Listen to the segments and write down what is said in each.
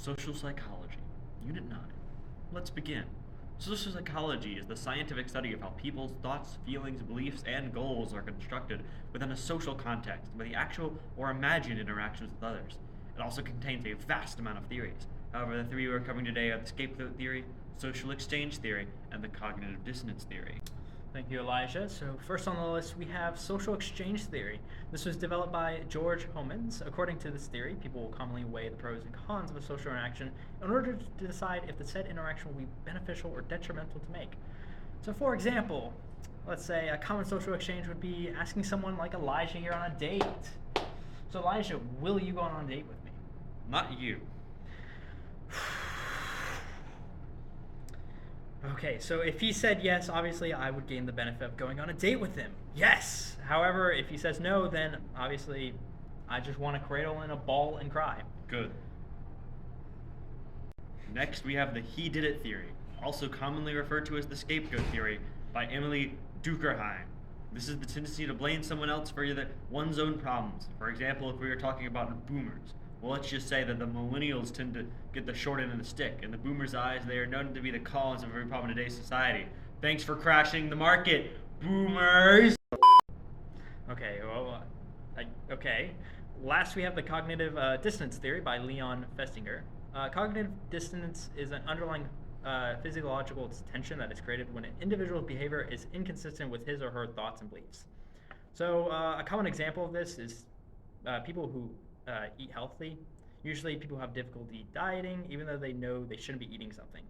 Social Psychology, Unit 9. Let's begin. Social psychology is the scientific study of how people's thoughts, feelings, beliefs, and goals are constructed within a social context by the actual or imagined interactions with others. It also contains a vast amount of theories. However, the three we're covering today are the scapegoat theory, social exchange theory, and the cognitive dissonance theory. Thank you, Elijah. So first on the list, we have social exchange theory. This was developed by George Homans. According to this theory, people will commonly weigh the pros and cons of a social interaction in order to decide if the said interaction will be beneficial or detrimental to make. So for example, let's say a common social exchange would be asking someone like Elijah here on a date. So Elijah, will you go on a date with me? Not you. Okay, so if he said yes, obviously I would gain the benefit of going on a date with him. Yes! However, if he says no, then obviously I just want to cradle in a ball and cry. Good. Next, we have the he did it theory, also commonly referred to as the scapegoat theory by Emily Durkheim. This is the tendency to blame someone else for one's own problems. For example, if we were talking about boomers, well, let's just say that the millennials tend to get the short end of the stick. In the boomers' eyes, they are known to be the cause of every problem in today's society. Thanks for crashing the market, boomers! Okay, well, okay. Last, we have the cognitive dissonance theory by Leon Festinger. Cognitive dissonance is an underlying physiological tension that is created when an individual's behavior is inconsistent with his or her thoughts and beliefs. So a common example of this is people who eat healthy. Usually people have difficulty dieting even though they know they shouldn't be eating something.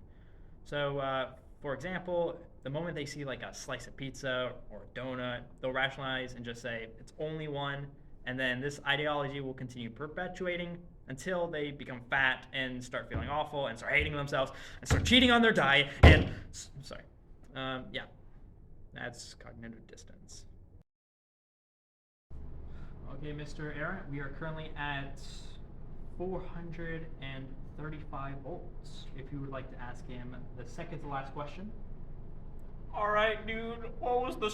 So for example, the moment they see like a slice of pizza or a donut, they'll rationalize and just say it's only one, and then this ideology will continue perpetuating until they become fat and start feeling awful and start hating themselves and start cheating on their diet and yeah, that's cognitive dissonance. Okay, Mr. Aaron, we are currently at 435 volts. If you would like to ask him the second to last question. All right, dude. What was the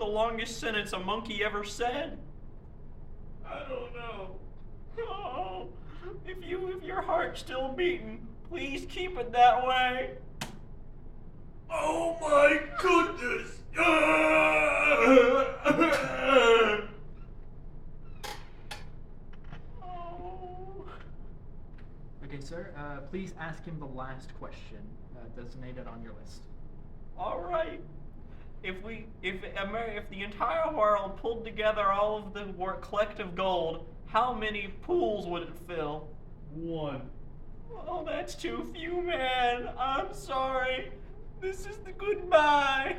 longest sentence a monkey ever said? I don't know. Oh, if your heart's still beating, please keep it that way. Oh my goodness! Okay, sir. Please ask him the last question designated on your list. All right. If the entire world pulled together all of the collective gold, how many pools would it fill? One. Oh, that's too few, man. I'm sorry. This is the goodbye.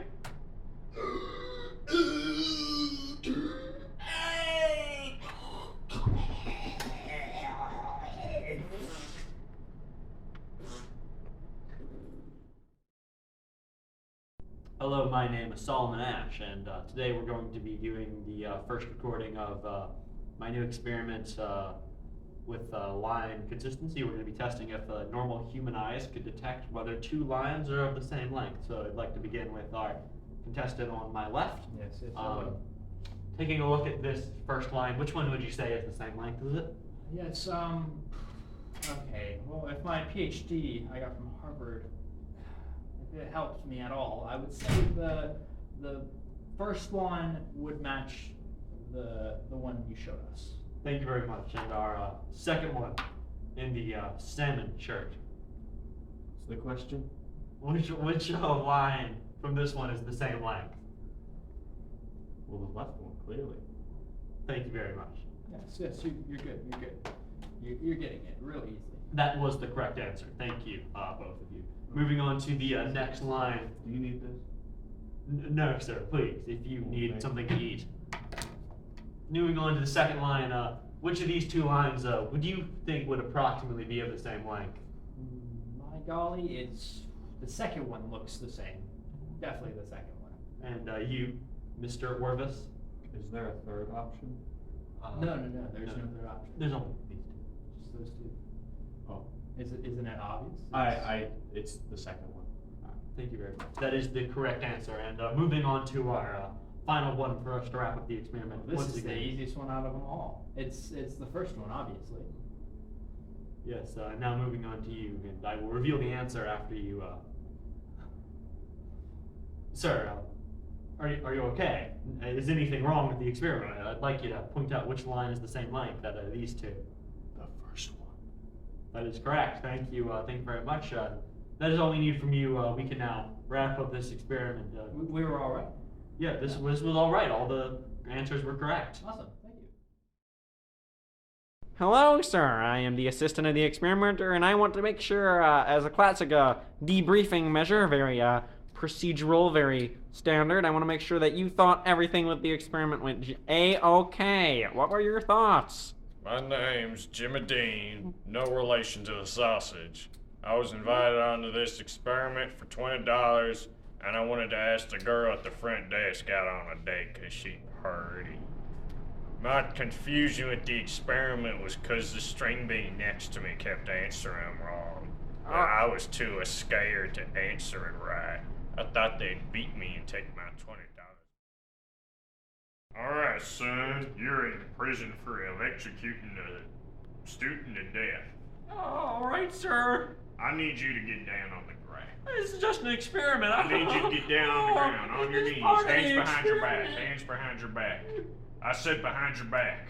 Hello, my name is Solomon Ash, and today we're going to be doing the first recording of my new experiment with line consistency. We're going to be testing if normal human eyes could detect whether two lines are of the same length. So I'd like to begin with our contestant on my left. Yes. Taking a look at this first line, which one would you say is the same length, is it? Yes, okay. Well, if my PhD I got from Harvard, if it helps me at all, I would say the first one would match the one you showed us. Thank you very much. And our second one in the salmon shirt. What's the question? Which line from this one is the same length? Well, the left one, clearly. Thank you very much. Yes, you're good. You're getting it real easily. That was the correct answer. Thank you, both of you. Moving on to the next line. Do you need this? No, sir, please, if you need Okay. something to eat. Moving on to the second line, which of these two lines would you think would approximately be of the same length? My golly, it's the second one looks the same. Definitely the second one. And you, Mr. Orvis? Is there a third option? No. There's no third option. There's only these two. Just those two. Oh. Isn't it obvious? It's the second one. Thank you very much. That is the correct answer. And moving on to our final one for us to wrap up the experiment. This Once is the again, easiest one out of them all. It's the first one, obviously. Yes, now moving on to you, and I will reveal the answer after you, Sir, are you okay? Is anything wrong with the experiment? I'd like you to point out which line is the same length out of these two. The first one. That is correct. Thank you very much. That is all we need from you. We can now wrap up this experiment. We were all right. Yeah, this was all right. All the answers were correct. Awesome. Thank you. Hello, sir. I am the assistant of the experimenter, and I want to make sure, as a classic debriefing measure, very procedural, very standard, I want to make sure that you thought everything with the experiment went A-okay. What were your thoughts? My name's Jimmy Dean, no relation to the sausage. I was invited onto this experiment for $20, and I wanted to ask the girl at the front desk out on a date because she's pretty. My confusion with the experiment was because the string bean next to me kept answering wrong. But I was too scared to answer it right. I thought they'd beat me and take my $20. Alright, son, you're in prison for electrocuting a student to death. All right, sir. I need you to get down on the ground. This is just an experiment. I need you to get down on the ground, on your It's knees, part of the hands behind your back, experiment. hands behind your back. I said behind your back.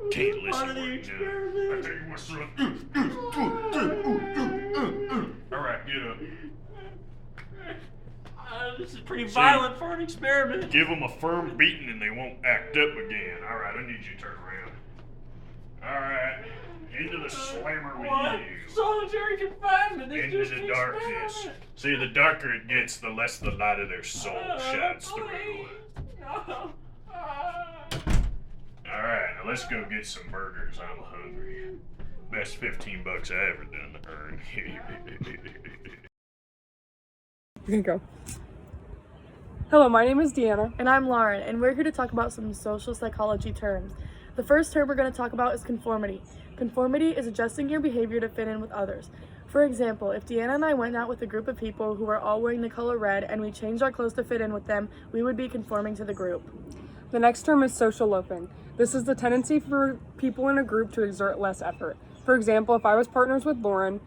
Can't Part listen of the word experiment. I tell you what, son. Alright, get up. This is pretty See, violent for an experiment. Give them a firm beating and they won't act up again. Alright, I need you to turn around. Alright, into the slammer with you. Solitary confinement. It's Into just the an darkness. experiment. See, the darker it gets, the less the light of their soul shines through. Please. No. Alright, now let's go get some burgers. I'm hungry. Best $15 I ever done to earn. You can go. Hello, my name is Deanna. And I'm Lauren, and we're here to talk about some social psychology terms. The first term we're going to talk about is conformity. Conformity is adjusting your behavior to fit in with others. For example, if Deanna and I went out with a group of people who were all wearing the color red and we changed our clothes to fit in with them, we would be conforming to the group. The next term is social loafing. This is the tendency for people in a group to exert less effort. For example, if I was partners with Lauren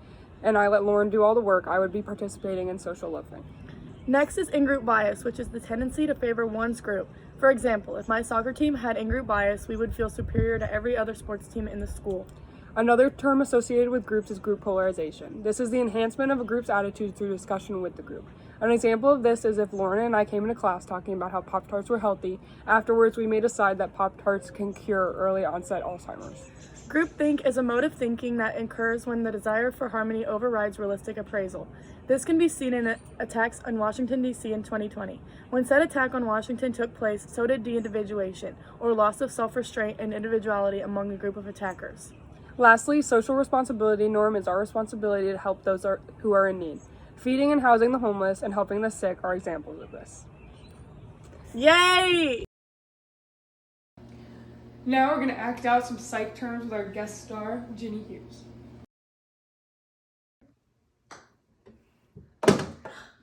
and I let Lauren do all the work, I would be participating in social loafing. Next is in-group bias, which is the tendency to favor one's group. For example, if my soccer team had in-group bias, we would feel superior to every other sports team in the school. Another term associated with groups is group polarization. This is the enhancement of a group's attitude through discussion with the group. An example of this is if Lauren and I came into class talking about how Pop-Tarts were healthy, afterwards we may decide that Pop-Tarts can cure early onset Alzheimer's. Groupthink is a mode of thinking that occurs when the desire for harmony overrides realistic appraisal. This can be seen in attacks on Washington, D.C. in 2020. When said attack on Washington took place, so did de-individuation, or loss of self-restraint and individuality among a group of attackers. Lastly, social responsibility norm is our responsibility to help those who are in need. Feeding and housing the homeless and helping the sick are examples of this. Yay! Now we're going to act out some psych terms with our guest star, Ginny Hughes.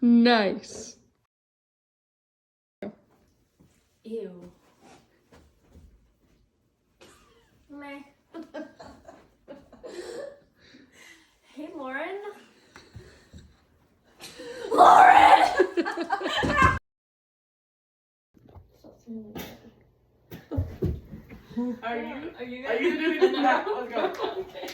Nice. Ew. Meh. Hey, Lauren. Lauren! Are you doing that? Let's go. Okay.